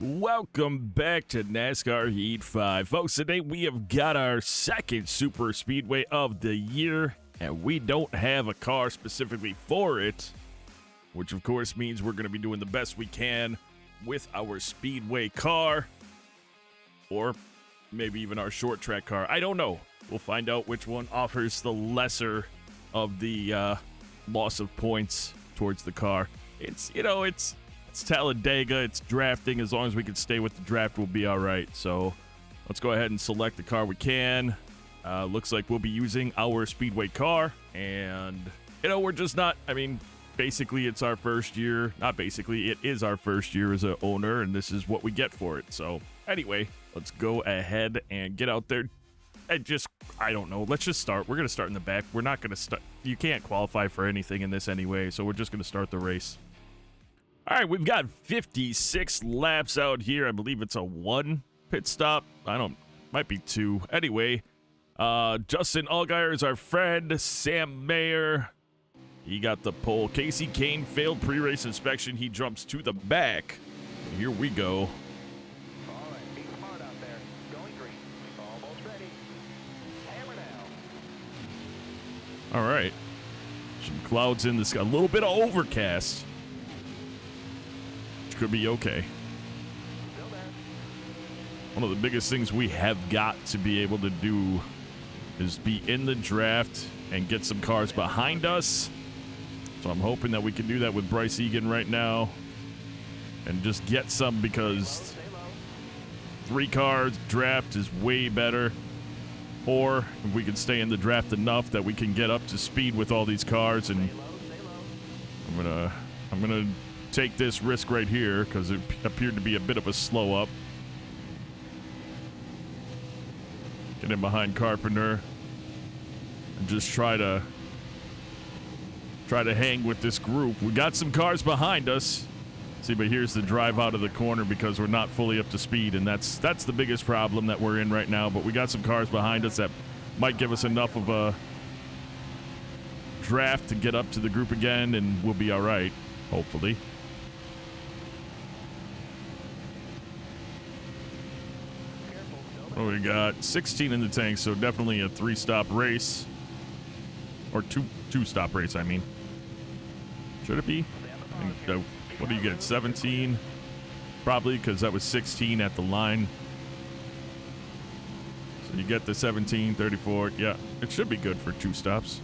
Welcome back to NASCAR Heat 5. Folks, today we have got our second super speedway of the year, and we don't have a car specifically for it, which of course means we're going to be doing the best we can with our speedway car, or maybe even our short track car. I don't know. We'll find out which one offers the lesser of the loss of points towards the car. It's Talladega, it's drafting. As long as we can stay with the draft, we'll be all right. So let's go ahead and select the car we can. Looks like we'll be using our speedway car. And, we're just not, basically it's our first year. Not basically, it is our first year as an owner, and this is what we get for it. So anyway, let's go ahead and get out there. I don't know. Let's just start. We're going to start in the back. We're not going to start. You can't qualify for anything in this anyway, so we're just going to start the race. All right, we've got 56 laps out here. I believe it's a 1 pit stop. Might be 2. Anyway, Justin Allgaier is our friend. Sam Mayer, he got the pole. Casey Kane failed pre-race inspection. He jumps to the back. Here we go. All right, be smart out there. Going green. Almost ready. Hammer now. All right. Some clouds in the sky. A little bit of overcast. Could be okay. One of the biggest things we have got to be able to do is be in the draft and get some cars behind us. So I'm hoping that we can do that with Bryce Egan right now and just get some, because 3 cars draft is way better. Or if we can stay in the draft enough that we can get up to speed with all these cars, and I'm gonna take this risk right here because it appeared to be a bit of a slow up. Get in behind Carpenter and just try to hang with this group. We got some cars behind us. See, but here's the drive out of the corner because we're not fully up to speed, and that's the biggest problem that we're in right now. But we got some cars behind us that might give us enough of a draft to get up to the group again, and we'll be all right, hopefully. Oh, we got 16 in the tank, so definitely a 3-stop race. Or two-stop race, I mean. Should it be? What do you get, 17? Probably, because that was 16 at the line. So you get the 17, 34. Yeah, it should be good for 2 stops.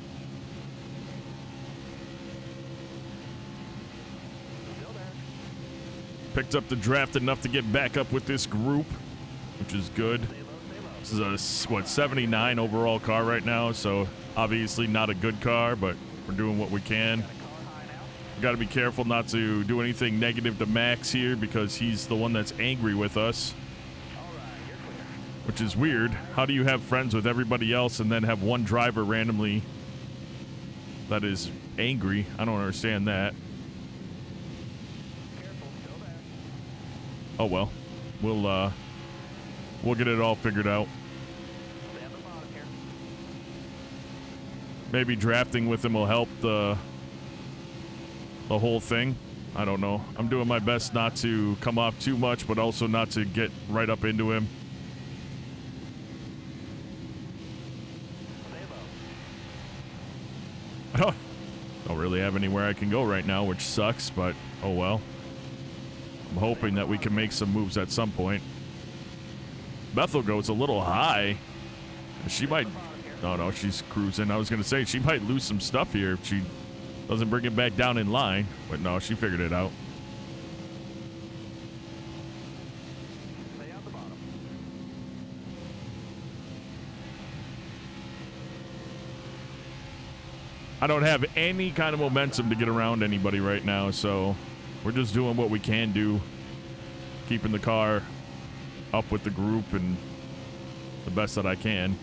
Picked up the draft enough to get back up with this group, which is good. This is a, 79 overall car right now, so obviously not a good car, but we're doing what we can. We got to be careful not to do anything negative to Max here because he's the one that's angry with us, which is weird. How do you have friends with everybody else and then have one driver randomly that is angry? I don't understand that. Oh well, we'll get it all figured out. Maybe drafting with him will help the whole thing. I don't know. I'm doing my best not to come off too much, but also not to get right up into him. I don't really have anywhere I can go right now, which sucks, but oh well. I'm hoping that we can make some moves at some point. Bethel goes a little high. She might... No, she's cruising. I was going to say, she might lose some stuff here if she doesn't bring it back down in line. But no, she figured it out. Stay out the bottom. I don't have any kind of momentum to get around anybody right now, so we're just doing what we can do. Keeping the car up with the group and the best that I can.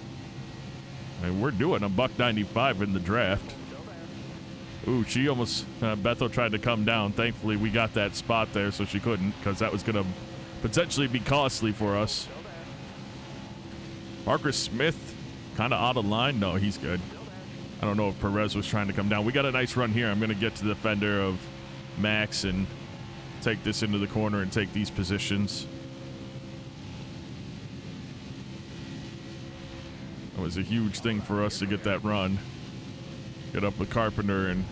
We're doing a $195 in the draft. Ooh, she almost... Bethel tried to come down. Thankfully, we got that spot there so she couldn't, because that was going to potentially be costly for us. Parker Smith, kind of out of line. No, he's good. I don't know if Perez was trying to come down. We got a nice run here. I'm going to get to the fender of Max and take this into the corner and take these positions. It was a huge thing for us to get that run. Get up with Carpenter, and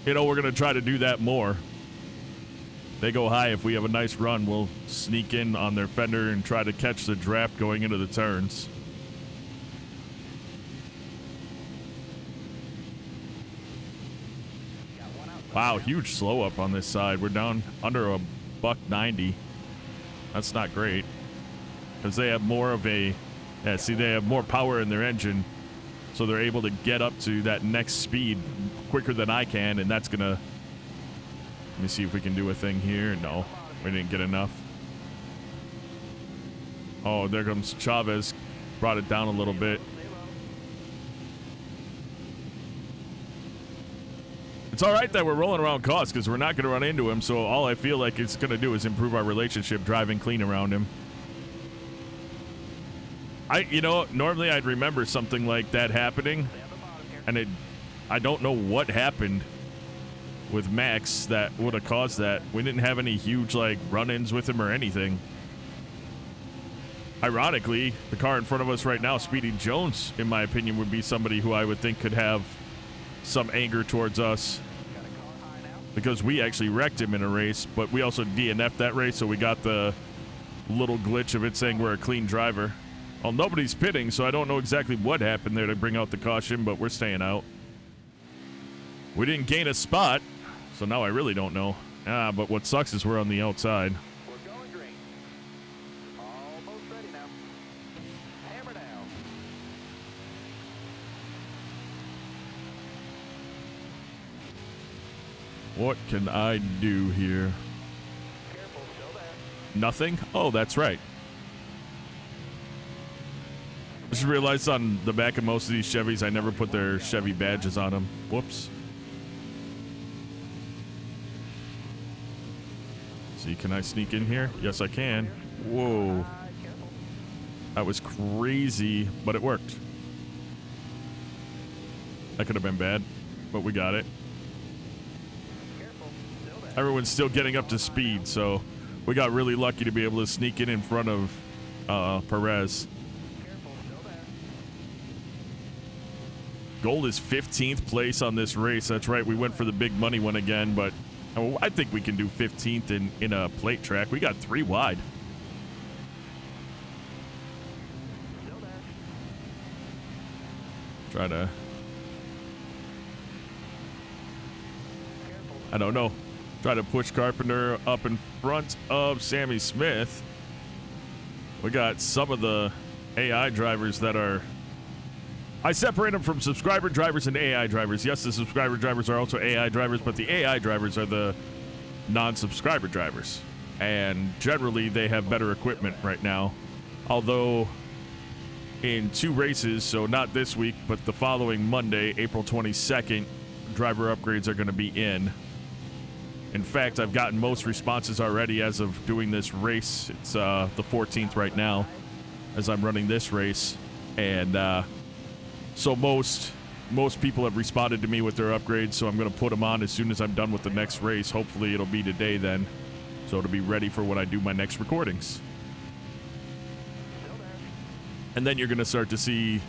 you know, we're going to try to do that more. They go high. If we have a nice run, we'll sneak in on their fender and try to catch the draft going into the turns. Wow, huge slow up on this side. We're down under a $190. That's not great, because they have more of a, yeah, see, they have more power in their engine, so they're able to get up to that next speed quicker than I can, and that's gonna, let me see if we can do a thing here. No, we didn't get enough. Oh, there comes Chavez. Brought it down a little bit. It's all right that we're rolling around costs, because we're not going to run into him, so all I feel like it's going to do is improve our relationship driving clean around him. You know, normally I'd remember something like that happening, and I don't know what happened with Max that would have caused that. We didn't have any huge, like, run-ins with him or anything. Ironically, the car in front of us right now, Speedy Jones, in my opinion, would be somebody who I would think could have some anger towards us, because we actually wrecked him in a race, but we also DNF'd that race, so we got the little glitch of it saying we're a clean driver. Well, nobody's pitting, so I don't know exactly what happened there to bring out the caution, but we're staying out. We didn't gain a spot, so now I really don't know. But what sucks is we're on the outside. We're going green. Almost ready now. Hammer down. What can I do here? Careful, still there. Nothing? Oh, that's right. I just realized on the back of most of these Chevys, I never put their Chevy badges on them. Whoops. See, can I sneak in here? Yes, I can. Whoa. Careful. That was crazy, but it worked. That could have been bad, but we got it. Careful, still there. Everyone's still getting up to speed, so we got really lucky to be able to sneak in front of Perez. Careful, still there. Gold is 15th place on this race. That's right, we went for the big money one again, but I think we can do 15th in a plate track. We got 3 wide. Still there. Try to, Careful. I don't know, try to push Carpenter up in front of Sammy Smith. We got some of the AI drivers that are, I separate them from subscriber drivers and AI drivers. Yes, the subscriber drivers are also AI drivers, but the AI drivers are the non-subscriber drivers. And generally, they have better equipment right now. Although, in 2 races, so not this week, but the following Monday, April 22nd, driver upgrades are going to be in. In fact, I've gotten most responses already as of doing this race. It's the 14th right now, as I'm running this race. And, so most people have responded to me with their upgrades, so I'm going to put them on as soon as I'm done with the next race. Hopefully it'll be today then, so it'll be ready for when I do my next recordings. And then you're going to start to see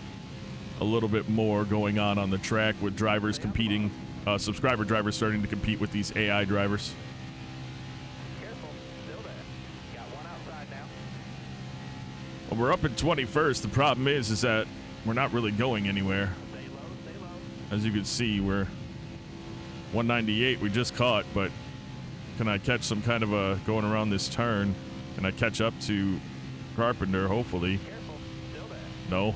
a little bit more going on the track with drivers competing, subscriber drivers starting to compete with these AI drivers. Careful, still there. Got one outside now. Well, we're up in 21st. The problem is that we're not really going anywhere. Stay low, stay low. As you can see, we're 198 we just caught, but can I catch some kind of a going around this turn? Can I catch up to Carpenter, hopefully? Careful, still there. No.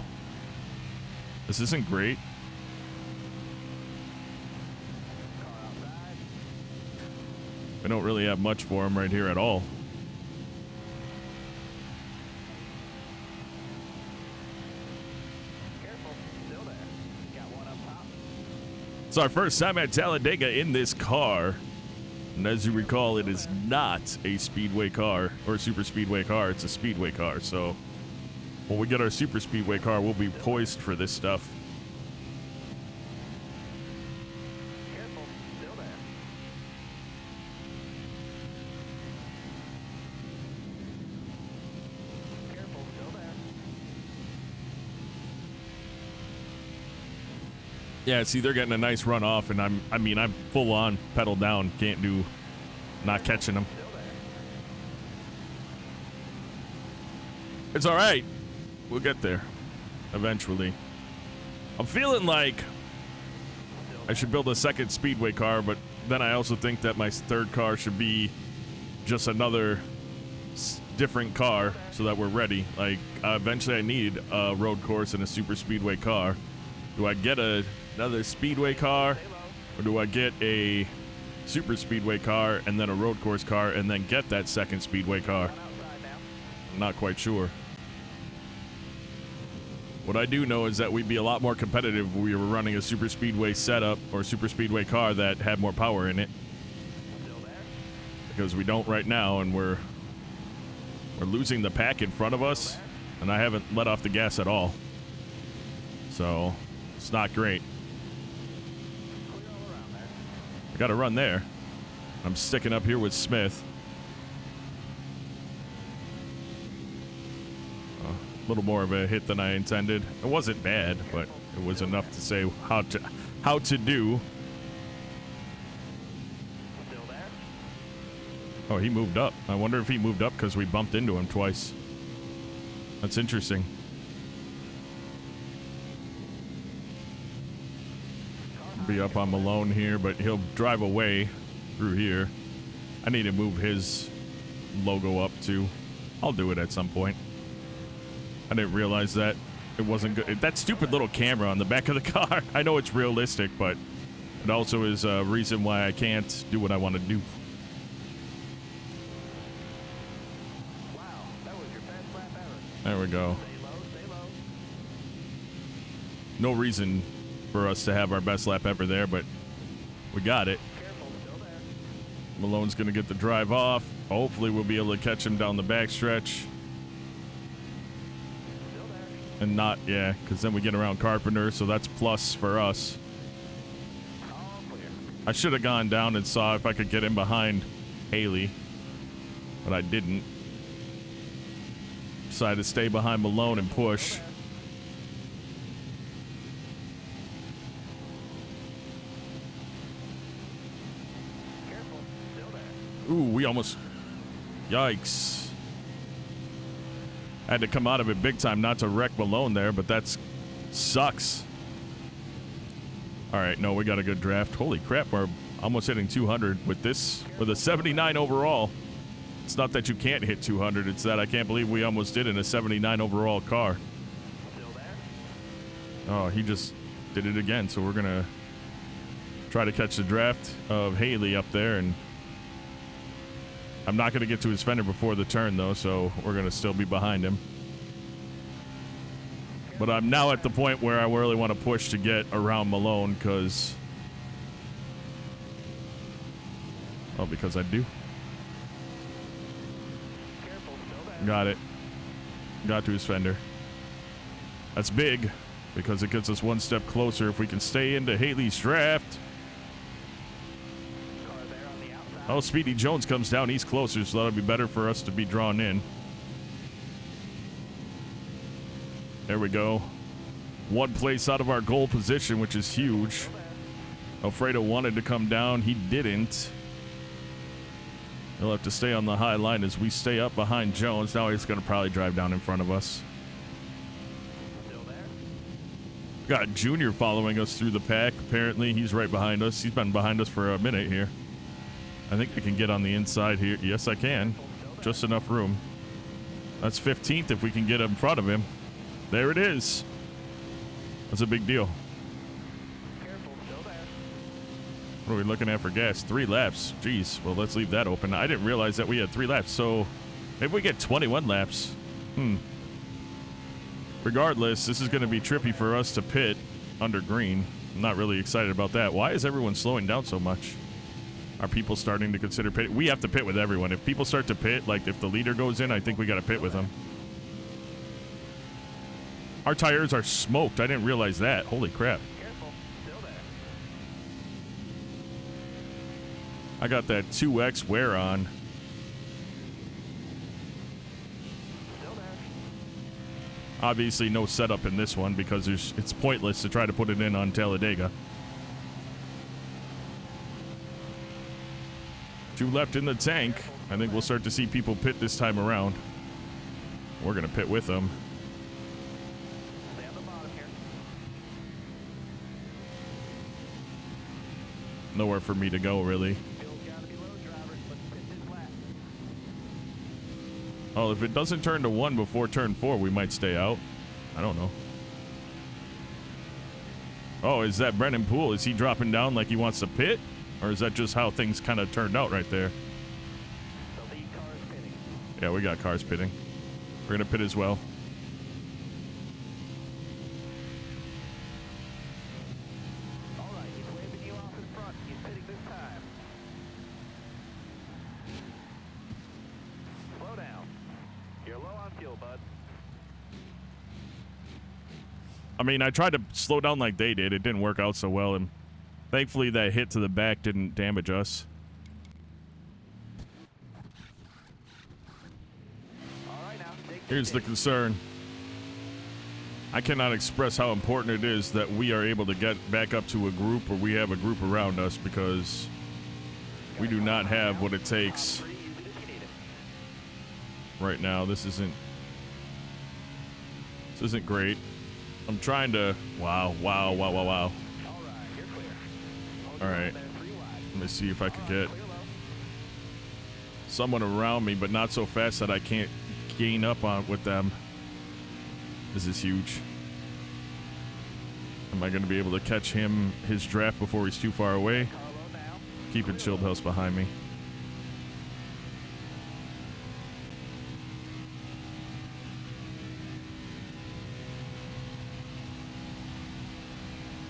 This isn't great. Car outside. We don't really have much for him right here at all. Careful, still there. Got one up top. It's our first time at Talladega in this car. And as you recall, it is not a speedway car or a super speedway car. It's a speedway car. So when we get our super speedway car, we'll be poised for this stuff. Careful, still there. Yeah, see, they're getting a nice run off, and I'm full on pedal down. Can't do, not catching them. Still there. It's all right. We'll get there eventually. I'm feeling like I should build a second speedway car, but then I also think that my third car should be just another different car so that we're ready. Like, eventually I need a road course and a super speedway car. Do I get another speedway car, or do I get a super speedway car and then a road course car and then get that second speedway car? Outside now. I'm not quite sure. What I do know is that we'd be a lot more competitive if we were running a super speedway setup or super speedway car that had more power in it, Still there. because we don't right now, and we're losing the pack in front of us, and I haven't let off the gas at all. So it's not great. Clear all around there. I got to run there. I'm sticking up here with Smith. A little more of a hit than I intended. It wasn't bad, but it was enough to say how to do. Still there. Oh, he moved up. I wonder if he moved up because we bumped into him twice. That's interesting. Be up on Malone here, but he'll drive away through here. I need to move his logo up too. I'll do it at some point. I didn't realize that it wasn't good. That stupid little camera on the back of the car. I know it's realistic, but it also is a reason why I can't do what I want to do. Wow, that was your best lap ever. There we go. Stay low, stay low. No reason for us to have our best lap ever there, but we got it. Careful, still there. Malone's going to get the drive off. Hopefully we'll be able to catch him down the backstretch. Still there. And not, yeah, because then we get around Carpenter, so that's plus for us. All clear. I should have gone down and saw if I could get in behind Haley, but I didn't. Decided to stay behind Malone and push. Careful, still there. Ooh, we almost... Yikes. I had to come out of it big time not to wreck Malone there, but that's... sucks. Alright, no, we got a good draft. Holy crap, we're almost hitting 200 with this, with a 79 overall. It's not that you can't hit 200, it's that I can't believe we almost did in a 79 overall car. Still there. Oh, he just did it again, so we're gonna try to catch the draft of Haley up there, and I'm not gonna get to his fender before the turn though, so we're gonna still be behind him. But I'm now at the point where I really want to push to get around Malone, because I do. Careful, still there. Got it. Got to his fender. That's big, because it gets us one step closer if we can stay into Haley's draft. Car there on the outside. Oh, Speedy Jones comes down. He's closer, so that'll be better for us to be drawn in. There we go. One place out of our goal position, which is huge. Alfredo wanted to come down. He didn't. He'll have to stay on the high line as we stay up behind Jones. Now he's going to probably drive down in front of us. Still there. Got Junior following us through the pack. Apparently, he's right behind us. He's been behind us for a minute here. I think I can get on the inside here. Yes, I can. Just enough room. That's 15th if we can get in front of him. There it is. That's a big deal. Careful, still there. What are we looking at for gas? 3 laps. Jeez. Well, let's leave that open. I didn't realize that we had 3 laps, so maybe we get 21 laps. Regardless, this is going to be trippy for us to pit under green. I'm not really excited about that. Why is everyone slowing down so much? Are people starting to consider pit? We have to pit with everyone. If people start to pit, like if the leader goes in, I think we got to pit with them. Our tires are smoked. I didn't realize that. Holy crap. Careful, still there. I got that 2X wear on. Still there. Obviously, no setup in this one because it's pointless to try to put it in on Talladega. 2 left in the tank. I think we'll start to see people pit this time around. We're going to pit with them. Stay on the bottom here. Nowhere for me to go, really. Fuel's gotta be low, drivers. Let's pit this lap. Oh, if it doesn't turn to 1 before turn 4, we might stay out. I don't know. Oh, is that Brennan Poole? Is he dropping down like he wants to pit? Or is that just how things kind of turned out right there? The lead car is pitting. Yeah, we got cars pitting. We're going to pit as well. All right, he's waving you off in front. He's pitting this time. Slow down. You're low on fuel, bud. I mean, I tried to slow down like they did. It didn't work out so well, and thankfully that hit to the back didn't damage us. All right, now take Here's the concern. I cannot express how important it is that we are able to get back up to a group or we have a group around us, because we do not have what it takes Use it if you need it. right now. This isn't great. I'm trying to... Wow. All right, you're clear. Hold All your right. line there, 3 wide. Let me see if I could get Clear low. someone around me, but not so fast that I can't gain up on with them. This is huge. Am I going to be able to catch his draft before he's too far away? Car low now. Keeping Chilled House behind me.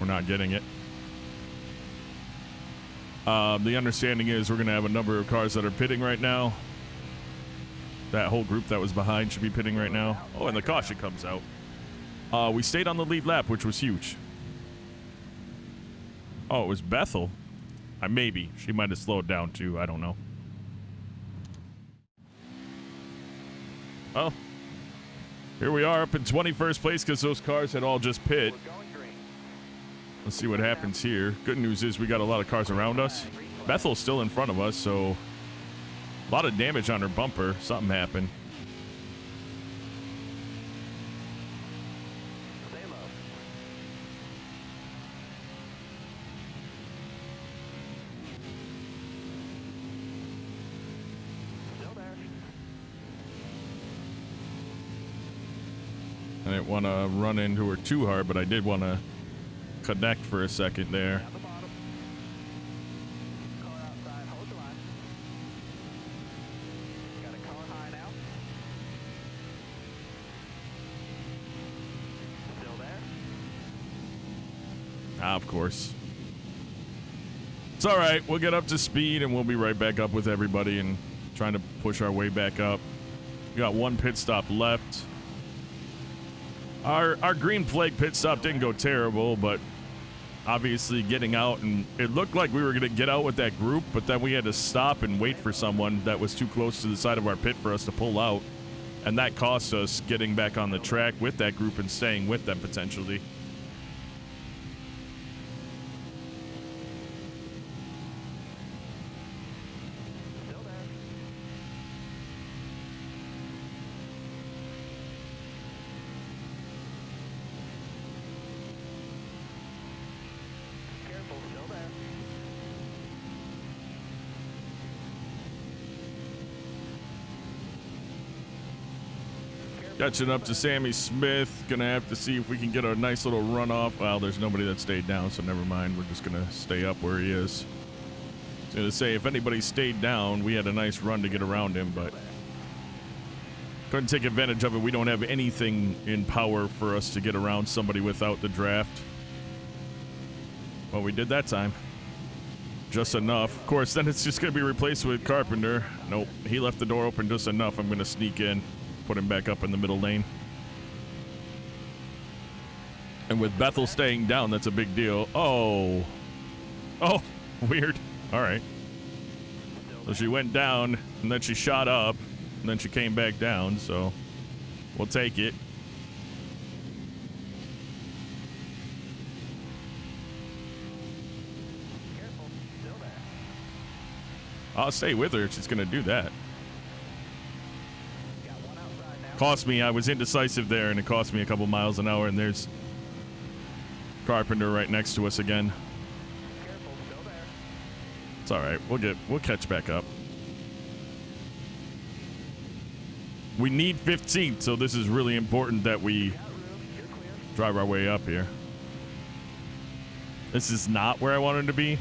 We're not getting it. The understanding is we're going to have a number of cars that are pitting right now. That whole group that was behind should be pitting right now. Oh, and the caution comes out. We stayed on the lead lap, which was huge. Oh, it was Bethel. Maybe. She might have slowed down too. I don't know. Well, here we are up in 21st place because those cars had all just pit. We're going green. Let's see what happens here. Good news is we got a lot of cars around us. Bethel's still in front of us, so a lot of damage on her bumper. Something happened. Stay low. Still there. I didn't want to run into her too hard, but I did want to connect for a second there. Down the bottom. Car outside. Hold the line. Got a car high now. Still there. Ah, of course. It's all right. We'll get up to speed, and we'll be right back up with everybody and trying to push our way back up. We got 1 pit stop left. Our green flag pit stop didn't go terrible, but obviously getting out, and it looked like we were going to get out with that group, but then we had to stop and wait for someone that was too close to the side of our pit for us to pull out, and that cost us getting back on the track with that group and staying with them potentially. Still there. Careful. Still there. Catching up to Sammy Smith. Gonna have to see if we can get a nice little run off. Well, there's nobody that stayed down, so never mind. We're just gonna stay up where he is. I was gonna say, if anybody stayed down, we had a nice run to get around him, but couldn't take advantage of it. We don't have anything in power for us to get around somebody without the draft. Well, we did that time. Just enough. Of course, then it's just gonna be replaced with Carpenter. Nope, he left the door open just enough. I'm gonna sneak in. Put him back up in the middle lane. And with Bethel staying down, that's a big deal. Oh, weird. All right. So she went down, and then she shot up, and then she came back down, so we'll take it. I'll stay with her if she's going to do that. Got one outside now. Cost me, I was indecisive there, and it cost me a couple miles an hour, and there's Carpenter right next to us again. Careful, still there. It's all right. We'll catch back up. We need 15th, so this is really important that we Got room, you're clear. drive our way up here. This is not where I wanted to be.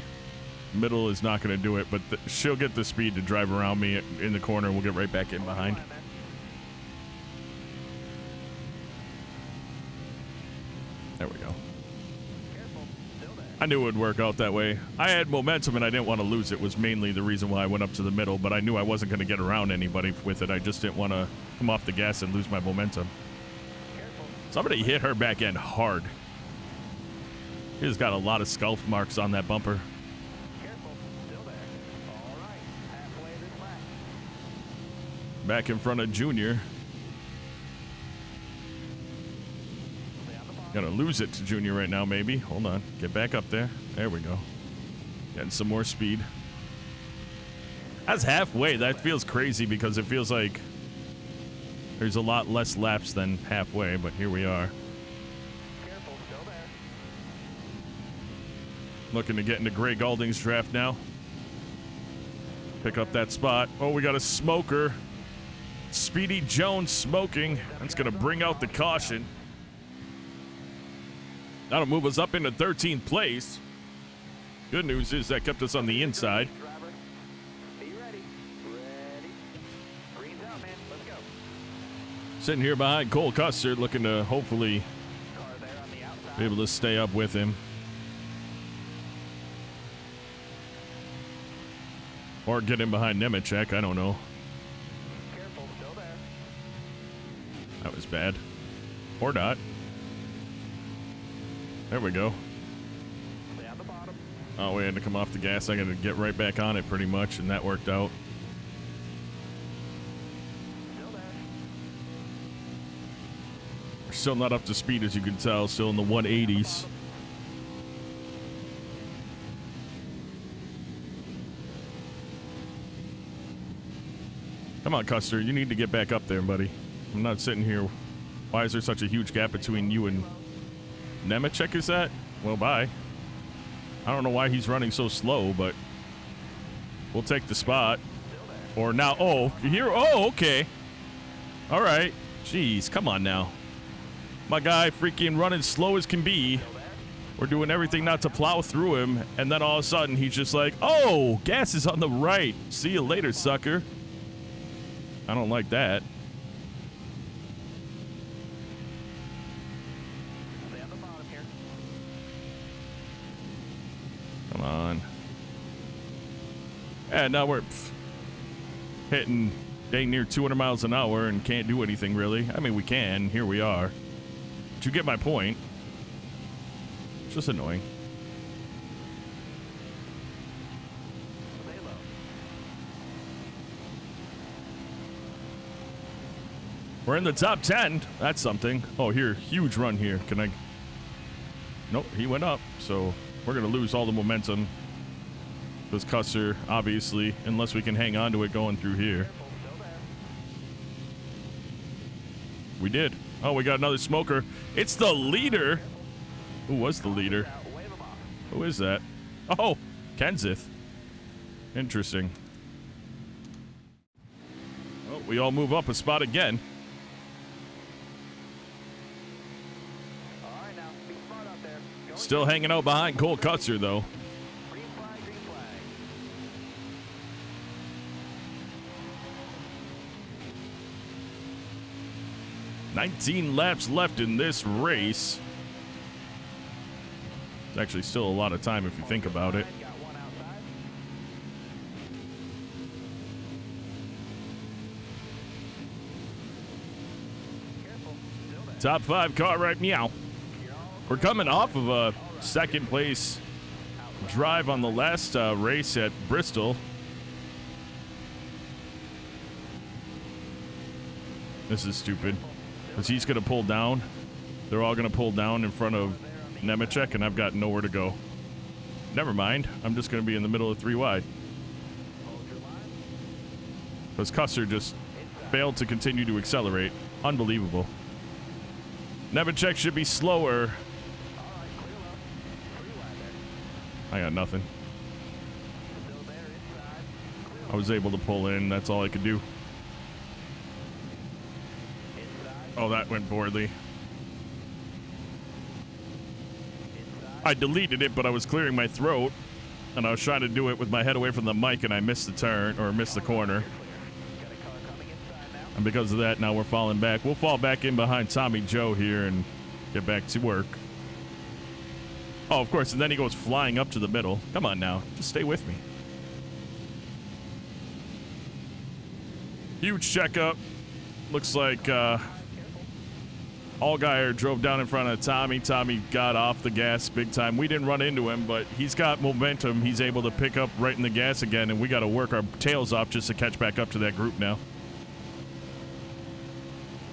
Middle is not going to do it, but she'll get the speed to drive around me in the corner. We'll get right back in behind. There we go. Careful, still there. I knew it would work out that way. I had momentum and I didn't want to lose it was mainly the reason why I went up to the middle, but I knew I wasn't going to get around anybody with it. I just didn't want to come off the gas and lose my momentum. Careful. Somebody hit her back end hard. She's got a lot of skull marks on that bumper. Careful, still there. All right, halfway this lap. Back in front of Junior. Stay on the bottom. Gonna lose it to Junior right now, maybe. Hold on. Get back up there. There we go. Getting some more speed. That's halfway. That feels crazy because it feels like there's a lot less laps than halfway, but here we are. Careful, still there. Looking to get into Gray Galding's draft now. Pick up that spot. Oh, we got a smoker. Speedy Jones smoking. That's gonna bring out the caution. That'll move us up into 13th place. Good news is that kept us on the inside. Driver, be ready. Ready. Green's out, man. Let's go. Sitting here behind Cole Custer, looking to hopefully Car there on the outside. be able to stay up with him. Or get in behind Nemechek, I don't know. Careful, still there. That was bad. Or not. There we go. Stay on the bottom. Oh, we had to come off the gas. I got to get right back on it pretty much, and that worked out. Still there. We're still not up to speed, as you can tell. Still in the 180s. Come on, Custer. You need to get back up there, buddy. I'm not sitting here. Why is there such a huge gap between you and Nemechek, is that? Well, bye. I don't know why he's running so slow, but we'll take the spot. Or now, oh, you hear? Oh, okay. All right. Jeez, come on now. My guy freaking running slow as can be. We're doing everything not to plow through him, and then all of a sudden he's just like, oh, gas is on the right. See you later, sucker. I don't like that. Stay on the bottom here. Come on. And now we're hitting dang near 200 miles an hour and can't do anything really. I mean, we can. Here we are. But you get my point. It's just annoying. Stay low. We're in the top 10. That's something. Oh, here. Huge run here. Can I? Nope. He went up. So we're going to lose all the momentum. This Custer, obviously, unless we can hang on to it going through here. Careful, still there. We did. Oh, we got another smoker. It's the leader. Who was the leader? Out, wave 'em off. Who is that? Oh, Kenseth. Interesting. Well, we all move up a spot again. All right, now, be smart out there. Going Still hanging out behind Cole Custer, though. green flag, green flag. 19 laps left in this race. It's actually still a lot of time if you think about it. Got one outside. Careful, still there. Top 5 car right meow. You're all We're coming off of a second place drive on the last race at Bristol. This is stupid. Because he's going to pull down. They're all going to pull down in front of Nemechek, and I've got nowhere to go. Never mind. I'm just going to be in the middle of 3 wide. hold your line. because Custer just failed to continue to accelerate. Unbelievable. Nemechek should be slower. I got nothing. I was able to pull in. That's all I could do. Oh, that went poorly. I deleted it, but I was clearing my throat, and I was trying to do it with my head away from the mic, and I missed the turn, or missed the corner. And because of that, now we're falling back. We'll fall back in behind Tommy Joe here and get back to work. Oh, of course, and then he goes flying up to the middle. Come on now, just stay with me. Huge checkup. Looks like Allgaier drove down in front of Tommy. Tommy got off the gas big time. We didn't run into him, but he's got momentum. He's able to pick up right in the gas again, and we got to work our tails off just to catch back up to that group now.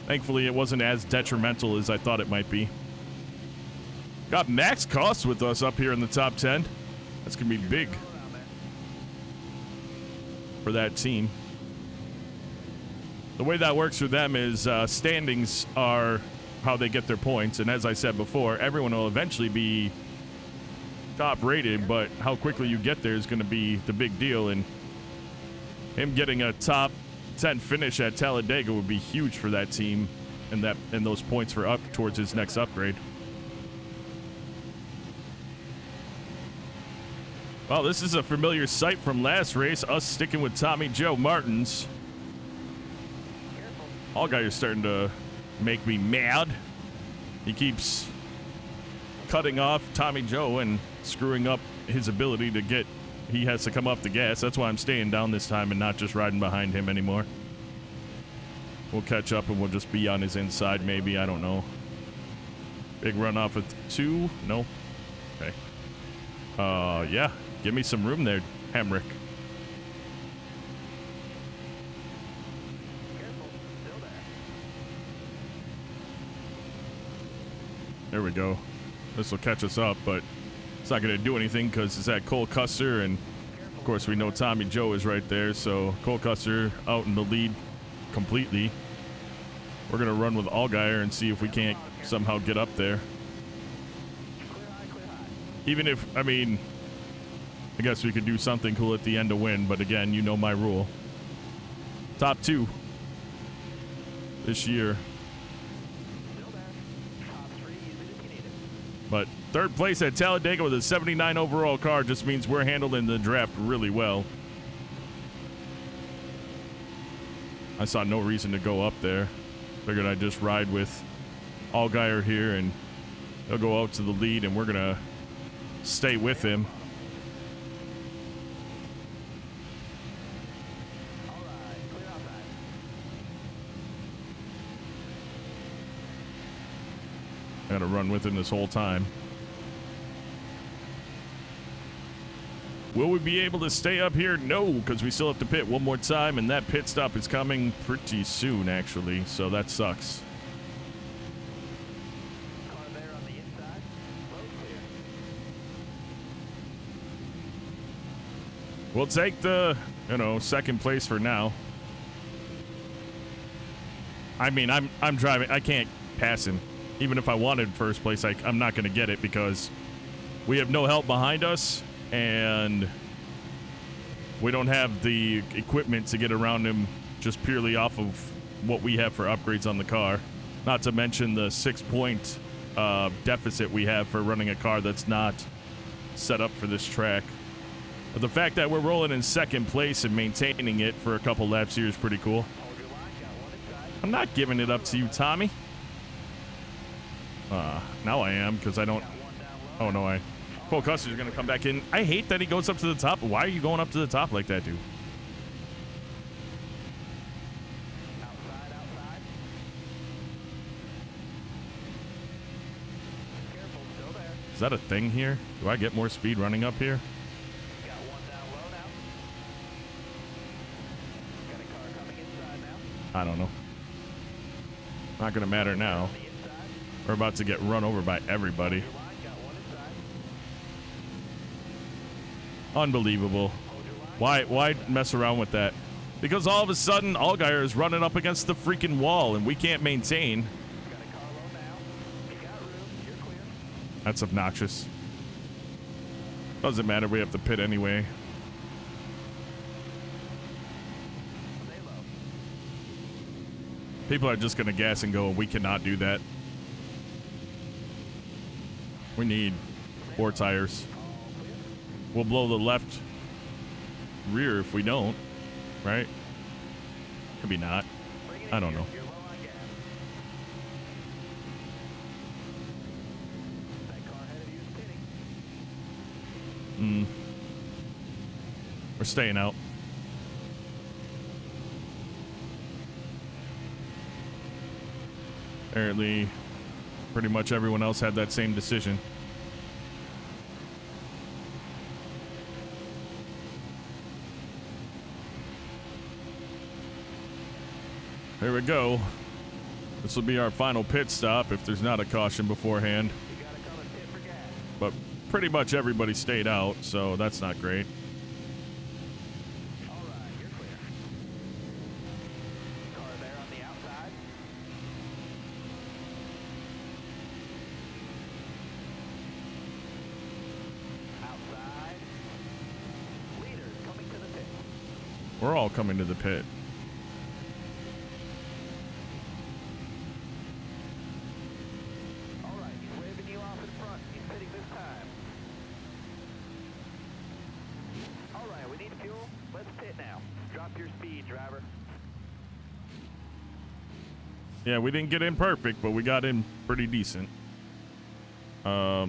Thankfully, it wasn't as detrimental as I thought it might be. Got Max Cost with us up here in the top 10. That's going to be big for that team. The way that works for them is standings are how they get their points. And as I said before, everyone will eventually be top rated, but how quickly you get there is going to be the big deal. And him getting a top 10 finish at Talladega would be huge for that team, and those points for up towards his next upgrade. Well, this is a familiar sight from last race, us sticking with Tommy Joe Martins. Allgaier's starting to make me mad. He keeps cutting off Tommy Joe and screwing up his ability to get. He has to come off the gas. That's why I'm staying down this time and not just riding behind him anymore. We'll catch up and we'll just be on his inside maybe. I don't know. Big run off of 2. No. Okay. Yeah. Give me some room there, Hemrick. There we go. This will catch us up, but it's not going to do anything because it's at Cole Custer, and of course we know Tommy Joe is right there, so Cole Custer out in the lead completely. We're going to run with Allgaier and see if we can't somehow get up there. Even if, I mean, I guess we could do something cool at the end to win, but again, you know my rule. Top 2 this year. But third place at Talladega with a 79 overall car just means we're handling the draft really well. I saw no reason to go up there. Figured I'd just ride with Allgaier here, and he'll go out to the lead, and we're going to stay with him. I gotta run with him this whole time. Will we be able to stay up here? No, because we still have to pit one more time, and that pit stop is coming pretty soon, actually, so that sucks. We'll take the, second place for now. I mean, I'm driving. I can't pass him. Even if I wanted first place, I'm not going to get it because we have no help behind us, and we don't have the equipment to get around him just purely off of what we have for upgrades on the car. Not to mention the 6-point deficit we have for running a car that's not set up for this track. But the fact that we're rolling in second place and maintaining it for a couple laps here is pretty cool. I'm not giving it up to you, Tommy. Now I am, because I don't. Oh no, Cole Custer's gonna come back in. I hate that he goes up to the top. Why are you going up to the top like that, dude? Is that a thing here? Do I get more speed running up here? I don't know. Not gonna matter now. We're about to get run over by everybody. Unbelievable. Why mess around with that? Because all of a sudden, Allgaier is running up against the freaking wall, and we can't maintain. Got a car low now. You got room. You're clear. That's obnoxious. Doesn't matter, we have to pit anyway. Stay low. People are just going to gas and go, and we cannot do that. We need 4 tires. We'll blow the left rear if we don't, right? Maybe not. I don't know. You're low on gas. That car ahead of you is pitting. We're staying out. Apparently, pretty much everyone else had that same decision. Here we go. This will be our final pit stop if there's not a caution beforehand. You gotta come and pit for gas. But pretty much everybody stayed out, so that's not great. All right, you're clear. Car there on the outside. Outside. Leaders coming to the pit. We're all coming to the pit. All right, he's waving you off in front. He's pitting this time. All right, we need fuel. Let's pit now. Drop your speed, driver. Yeah, we didn't get in perfect, but we got in pretty decent. I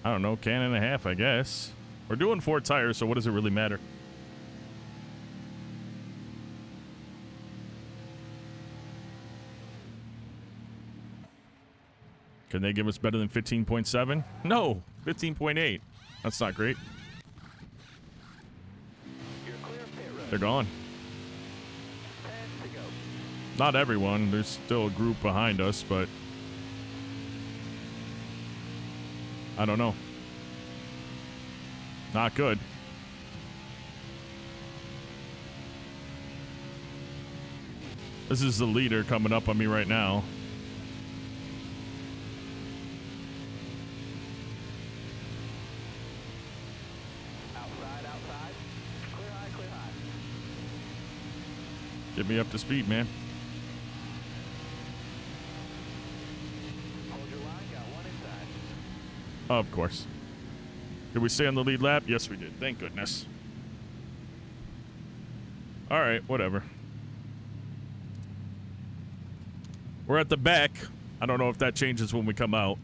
don't know, can and a half, I guess. We're doing 4 tires, so what does it really matter? Can they give us better than 15.7? No, 15.8. That's not great. You're clear of pit road. They're gone. 10 to go. Not everyone. There's still a group behind us, but I don't know. Not good. This is the leader coming up on me right now. Outside, outside. Clear high, clear high. Get me up to speed, man. Hold your line, got one inside. Of course. Did we stay on the lead lap? Yes, we did. Thank goodness. All right, whatever. We're at the back. I don't know if that changes when we come out.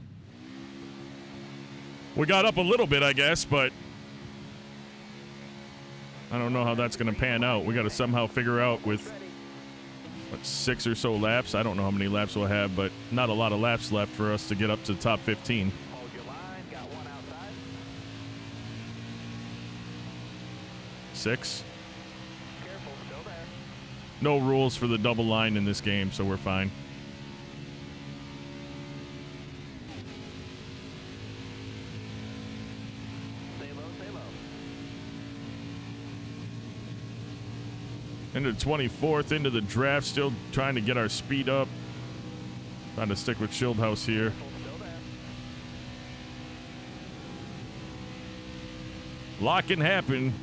We got up a little bit, I guess, but I don't know how that's going to pan out. We got to somehow figure out with, what, 6 or so laps? I don't know how many laps we'll have, but not a lot of laps left for us to get up to the top 15. Hold your line, got one outside. 6. Careful, still there. No rules for the double line in this game, so we're fine. Stay low, stay low. Into 24th, into the draft, still trying to get our speed up. Trying to stick with Schildhouse here. Still there. Lot can happen.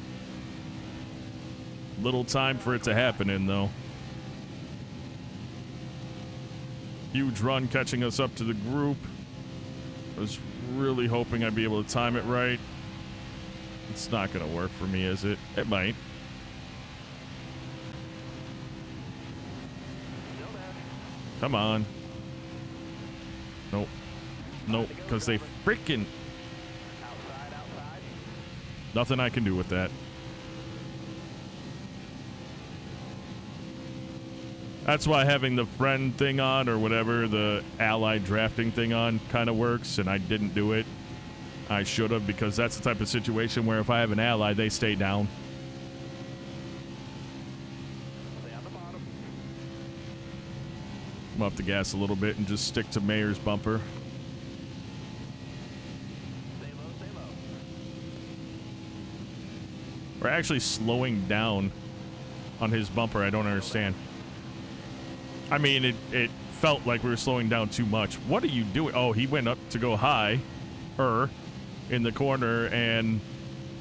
Little time for it to happen in, though. Huge run catching us up to the group. I was really hoping I'd be able to time it right. It's not going to work for me, is it? It might. Still there. Come on. Nope. Nope, because they freaking... Outside, outside. Nothing I can do with that. That's why having the friend thing on, or whatever, the allied drafting thing on, kind of works, and I didn't do it. I should have, because that's the type of situation where if I have an ally, they stay down. Stay on the bottom. I'm off the gas a little bit and just stick to Mayer's bumper. Stay low, stay low. We're actually slowing down on his bumper. I don't understand. I mean, it felt like we were slowing down too much. What are you doing? Oh, he went up to go high in the corner, and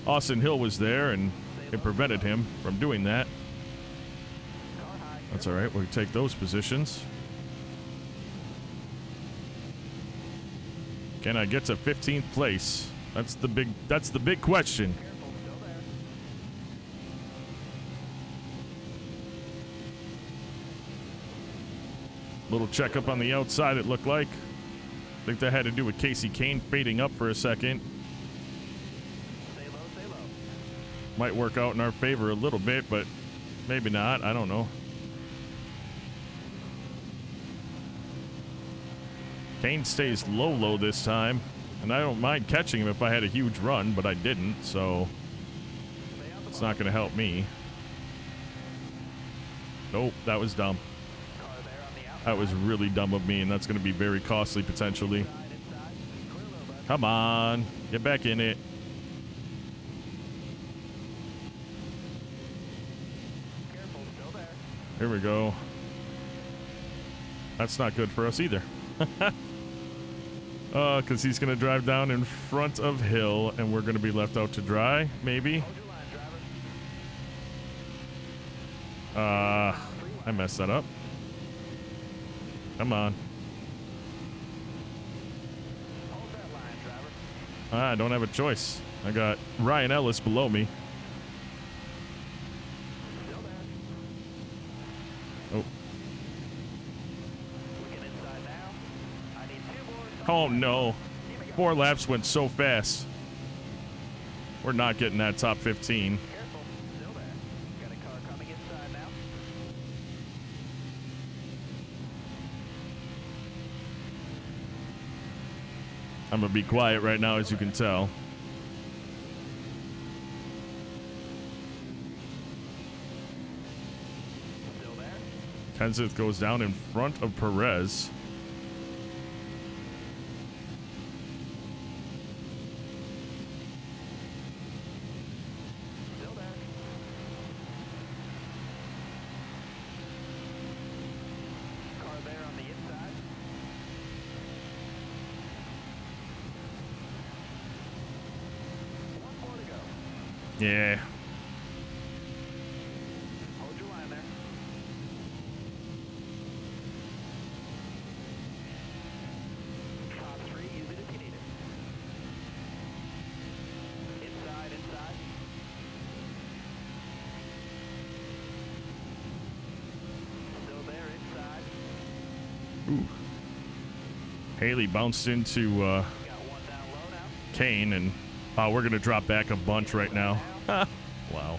Austin Hill was there, and it prevented him from doing that. That's all right. We'll take those positions. Can I get to 15th place? That's the big question. Little checkup on the outside, it looked like. I think that had to do with Casey Kane fading up for a second. Stay low, stay low. Might work out in our favor a little bit, but maybe not. I don't know. Kane stays low this time, and I don't mind catching him if I had a huge run, but I didn't, so it's not going to help me. Nope, that was dumb. That was really dumb of me, and that's going to be very costly potentially. Come on, get back in it. Here we go. That's not good for us either. Because he's going to drive down in front of Hill, and we're going to be left out to dry, maybe. I messed that up. Come on. I don't have a choice. I got Ryan Ellis below me. Oh. Oh no. 4 laps went so fast. We're not getting that top 15. I'm gonna be quiet right now, as you can tell. Kenseth goes down in front of Perez. Still there. Car there on the inside. Yeah. Hold your line there. Top 3, use it if you need it. Inside, inside. Still there, inside. Ooh. Haley bounced into Got one down low now. Kane, and we're gonna drop back a bunch right now. Wow.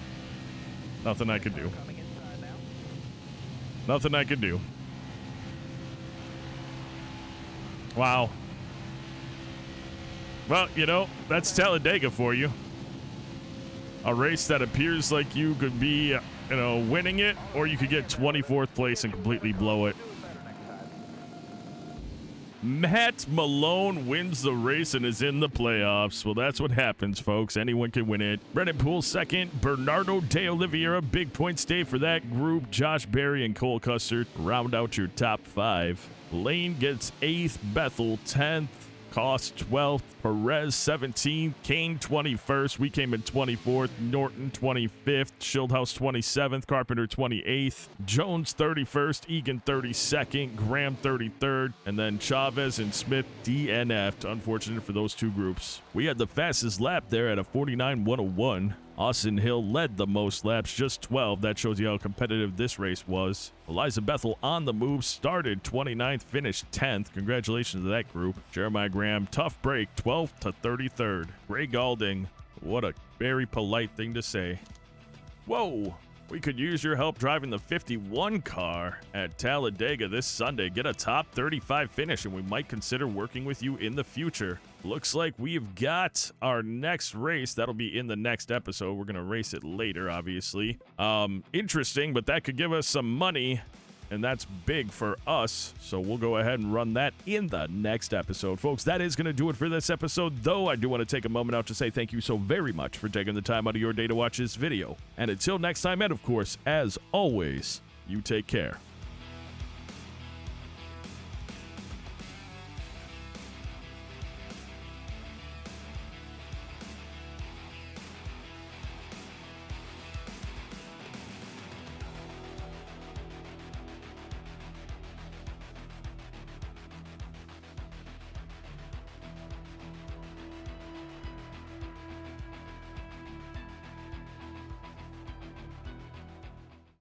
Nothing I could do. Coming inside now. Nothing I could do. Wow. Well, you know, that's Talladega for you. A race that appears like you could be, winning it, or you could get 24th place and completely blow it. Matt Malone wins the race and is in the playoffs. Well, that's what happens, folks. Anyone can win it. Brennan Poole second. Bernardo de Oliveira, big points day for that group. Josh Berry and Cole Custer round out your top 5. Lane gets 8th. Bethel 10th. Cost 12th. Perez 17th. Kane 21st. We came in 24th. Norton 25th. Schildhouse 27th. Carpenter 28th. Jones 31st. Egan 32nd. Graham 33rd. And then Chavez and Smith DNF'd. Unfortunate for those two groups. We had the fastest lap there at a 49.101. Austin Hill led the most laps, just 12. That shows you how competitive this race was. Eliza Bethel on the move, started 29th, finished 10th. Congratulations to that group. Jeremiah Graham, tough break, 12th to 33rd. Ray Galding, what a very polite thing to say. Whoa, we could use your help driving the 51 car at Talladega this Sunday. Get a top 35 finish, and we might consider working with you in the future. Looks like we've got our next race. That'll be in the next episode. We're going to race it later, obviously. Interesting, but that could give us some money and that's big for us. So we'll go ahead and run that in the next episode. Folks, that is going to do it for this episode, though I do want to take a moment out to say thank you so very much for taking the time out of your day to watch this video. And until next time, and of course, as always, you take care.